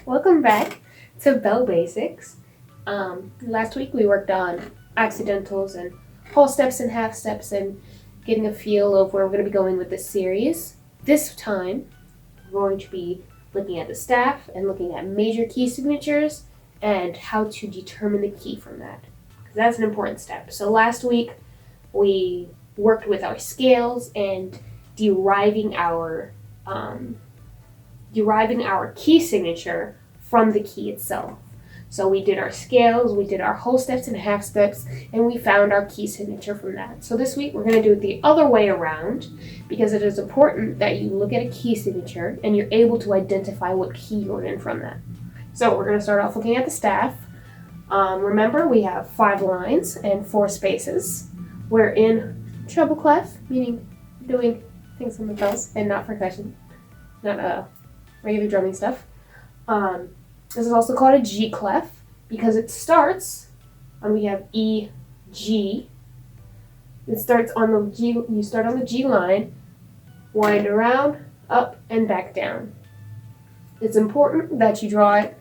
Welcome back to Bell Basics. Last week we worked on accidentals and whole steps and half steps and getting a feel of where we're going to be going with this series. This time we're going to be looking at the staff and looking at major key signatures and how to determine the key from that, because that's an important step. So last week we worked with our scales and deriving our key signature from the key itself. So we did our scales, we did our whole steps and half steps, and we found our key signature from that. So this week we're going to do it the other way around, because it is important that you look at a key signature and you're able to identify what key you're in from that. So we're going to start off looking at the staff. Remember, we have 5 lines and 4 spaces. We're in treble clef, meaning doing things on the bells and not percussion, not regular drumming stuff. This is also called a G clef because it starts, and we have E, G. It starts on the G. You start on the G line, wind around, up, and back down. It's important that you draw it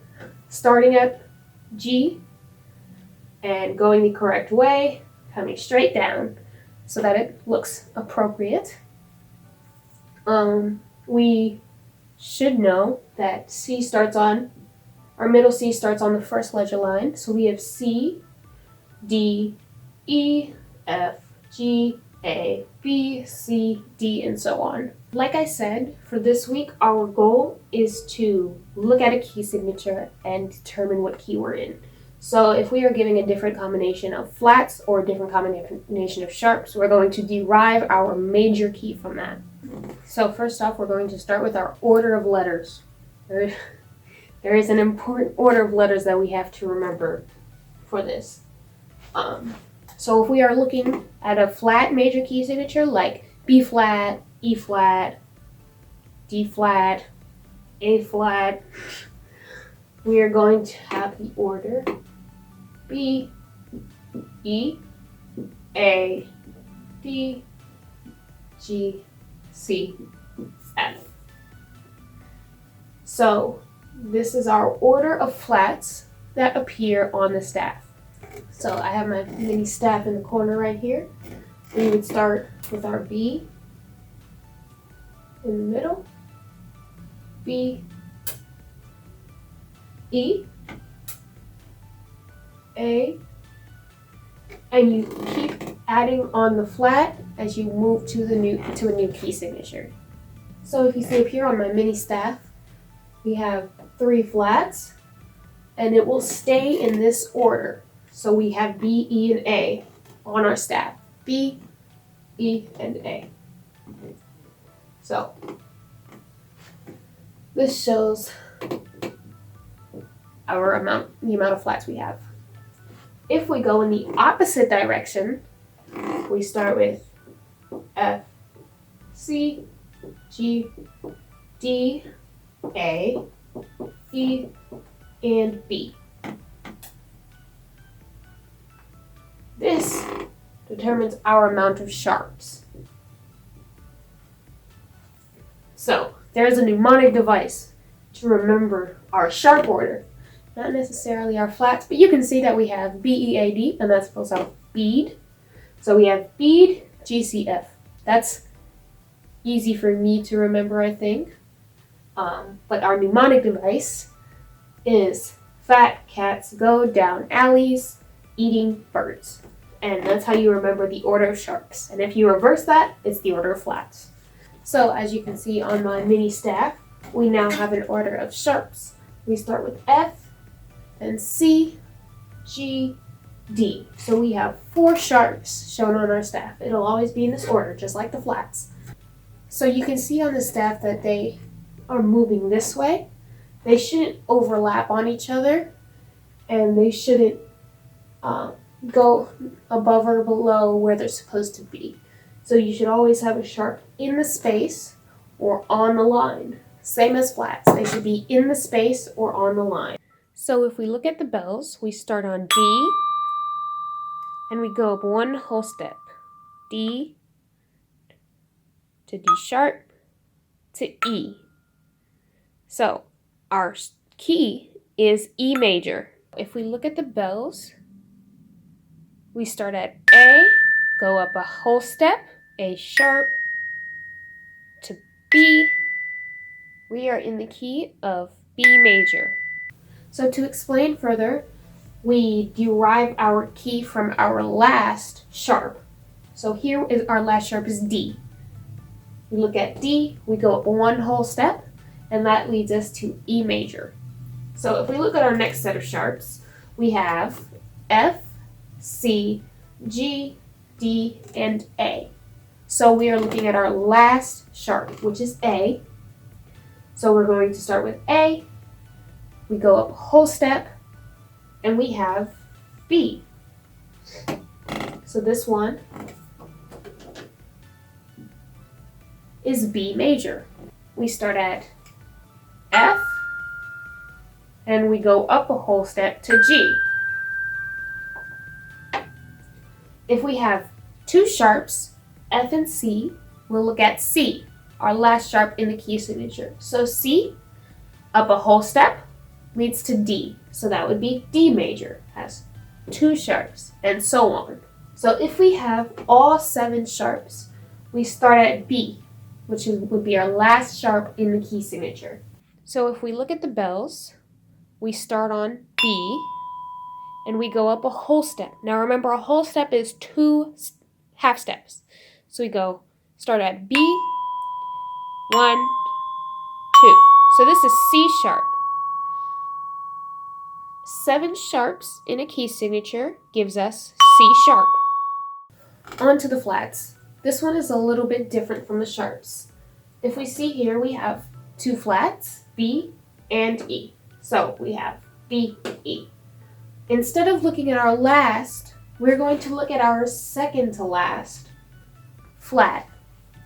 starting at G and going the correct way, coming straight down so that it looks appropriate. We should know that our middle C starts on the first ledger line. So we have C, D, E, F, G, A, B, C, D, and so on. Like I said, for this week, our goal is to look at a key signature and determine what key we're in. So if we are giving a different combination of flats or a different combination of sharps, we're going to derive our major key from that. So first off, we're going to start with our order of letters. There is an important order of letters that we have to remember for this. So if we are looking at a flat major key signature like B flat, E flat, D flat, A flat, we are going to have the order B, E, A, D, G, C, F. So this is our order of flats that appear on the staff. So I have my mini staff in the corner right here. We would start with our B in the middle, B, E, A, and you keep adding on the flat as you move to a new key signature. So if you see up here on my mini staff, we have 3 flats, and it will stay in this order. So we have B, E, and A on our staff. B, E, and A. So this shows the amount of flats we have. If we go in the opposite direction, we start with F, C, G, D, A, E, and B. This determines our amount of sharps. So there's a mnemonic device to remember our sharp order. Not necessarily our flats, but you can see that we have B, E, A, D, and that spells out bead. So we have bead, G, C, F. That's easy for me to remember, I think. But our mnemonic device is fat cats go down alleys eating birds. And that's how you remember the order of sharps. And if you reverse that, it's the order of flats. So as you can see on my mini staff, we now have an order of sharps. We start with F, then C, G, D. So we have 4 sharps shown on our staff. It'll always be in this order, just like the flats. So you can see on the staff that they are moving this way. They shouldn't overlap on each other, and they shouldn't go above or below where they're supposed to be. So you should always have a sharp in the space or on the line. Same as flats. They should be in the space or on the line. So if we look at the bells, we start on D, and we go up 1 whole step. D to D sharp to E. So our key is E major. If we look at the bells, we start at A, go up a whole step, A sharp, to B. We are in the key of B major. So to explain further, we derive our key from our last sharp. So here is our last sharp is D. We look at D, we go up one whole step, and that leads us to E major. So if we look at our next set of sharps, we have F, C, G, D, and A. So we are looking at our last sharp, which is A. So we're going to start with A, we go up a whole step, and we have B. So this one is B major. We start at F, and we go up a whole step to G. If we have two sharps, F and C, we'll look at C, our last sharp in the key signature. So C, up a whole step, leads to D. So that would be D major, has two sharps, and so on. So if we have all 7 sharps, we start at B, which would be our last sharp in the key signature. So if we look at the bells, we start on B, and we go up a whole step. Now remember, a whole step is 2 half steps. So we start at B, 1, 2. So this is C sharp. 7 sharps in a key signature gives us C sharp. On to the flats. This one is a little bit different from the sharps. If we see here, we have 2 flats, B and E. So we have B, E. Instead of looking at our last, we're going to look at our second to last flat.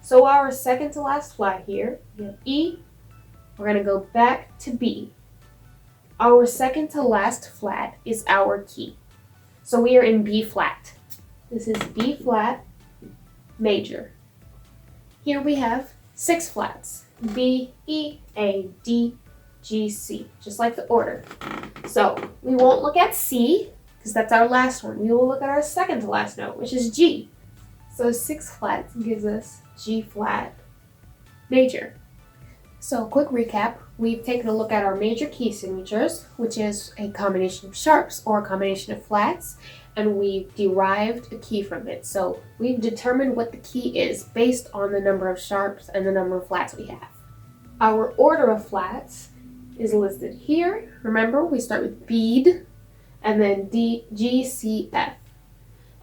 So our second to last flat here, we have E. We're going to go back to B. Our second to last flat is our key. So we are in B flat. This is B flat major. Here we have 6 flats, B, E, A, D, G, C, just like the order. So we won't look at C, because that's our last one. We will look at our second to last note, which is G. So 6 flats gives us G flat major. So quick recap, we've taken a look at our major key signatures, which is a combination of sharps or a combination of flats, and we've derived a key from it. So we've determined what the key is based on the number of sharps and the number of flats we have. Our order of flats is listed here. Remember, we start with bead, and then D, G, C, F.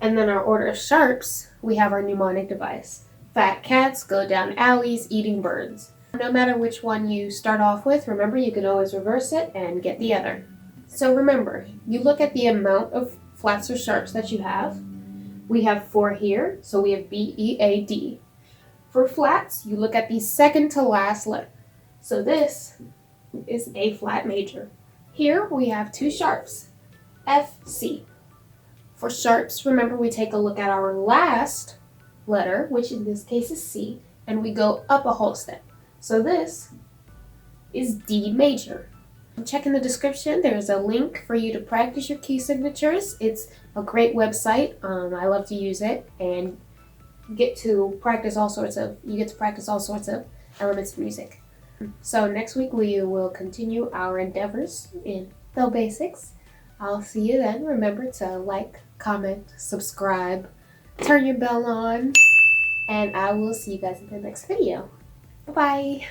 And then our order of sharps, we have our mnemonic device. Fat cats go down alleys eating birds. No matter which one you start off with, remember you can always reverse it and get the other. So remember, you look at the amount of flats or sharps that you have. We have 4 here, so we have B, E, A, D. For flats, you look at the second to last letter. So this is A flat major. Here we have 2 sharps, F, C. For sharps, remember we take a look at our last letter, which in this case is C, and we go up a whole step. So this is D major. Check in the description. There's a link for you to practice your key signatures. It's a great website. I love to use it, and you get to practice all sorts of elements of music. So next week we will continue our endeavors in the basics. I'll see you then. Remember to like, comment, subscribe, turn your bell on, and I will see you guys in the next video. Bye-bye.